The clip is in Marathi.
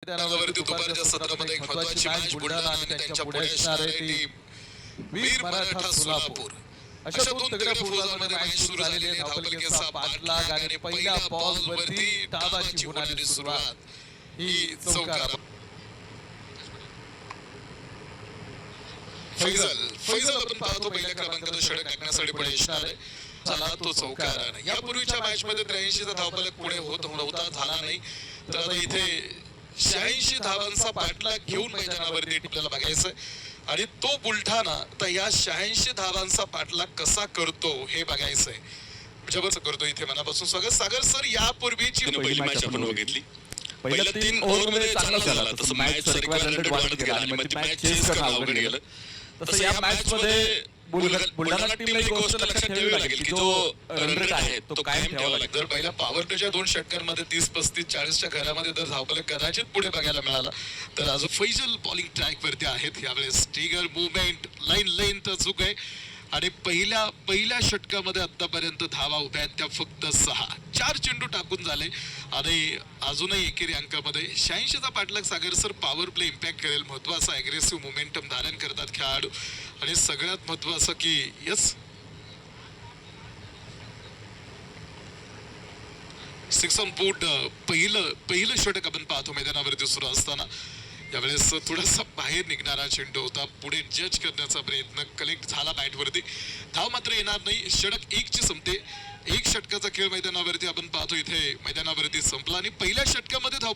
मैदानावरती दुपारच्या सत्रामध्ये एक महत्त्वाची मॅच बुलढाणा आणि त्यांच्या पुढे असणारी टीम वीर मराठा सोलापूर अशा दोन तगड्या फौजांमध्ये मॅच सुरू झालेली आहे. धावपलकेचा पाठलाग आणि पहिल्या बॉलवरती डावाची होणारी सुरुवात ही चौकार. फैजल आपण पाहतो पहिल्या क्रमांकाचा षटक टाकण्यासाठी पुढे असणार आहे. चला तो चौकार. यापूर्वीच्या मॅच मध्ये 83 चा धावफलक पुढे होत नव्हता, झाला नाही. तर आता इथे 86 धावांचा पाठलाग घेऊन मैदानावरती आपल्याला बघायचं आणि तो बुलढाणा तर या 86 धावांचा पाठलाग कसा करतो हे बघायचंय. जबरदस्त करतो. इथे मनापासून स्वागत. सागर सर, यापूर्वीची पहिली मॅच आपण बघितली. पहिल्या 3 ओव्हरमध्ये चांगला झाला, तसं मॅच रिक्वायरमेंट वाढत गेला आणि मग ती मॅच चेस करणं अवघड गेलं. तसं या मॅच मध्ये बुलढाणा टीमला एक गोष्ट लक्षात ठेवावी लागेल की जो रन रेट आहे तो कायम ठेवावा लागेल. जर पहिल्या पॉवर प्लेच्या 2 षटकांमध्ये 30-35-40च्या घरामध्ये जर धावफलक कदाचित पुढे बघायला मिळाला तर आज फैजल बॉलिंग ट्रॅक वरती आहेत. यावेळेस ट्रिगर मुवमेंट लाईन तर चूक आहे आणि पहिल्या षटकामध्ये आतापर्यंत धावा उभ्या आहेत त्या फक्त 4 चेंडू टाकून झाले आणि अजूनही एकेरी अंकामध्ये 86 चा पाठलाग. सागर सर, पॉवर प्ले इम्पॅक्ट करेल. महत्वाचा अग्रेसिव्ह मोमेंटम धारण करतात खेळाडू आणि सगळ्यात महत्वाचं की यस 6 ऑन बोर्ड पहिलं षटक आपण पाहतो मैदानावरती सुरू असताना. यावेळेस थोडासा बाहेर निघणारा चेंडू होता. पुढे जज करण्याचा प्रयत्न कलेक्ट झाला बॅटवरती. धाव मात्र येणार नाही. षटक 1 ची संपते. 1 षटकाचा खेळ मैदानावरती आपण पाहतो इथे मैदानावरती संपला आणि पहिल्या षटकामध्ये धाव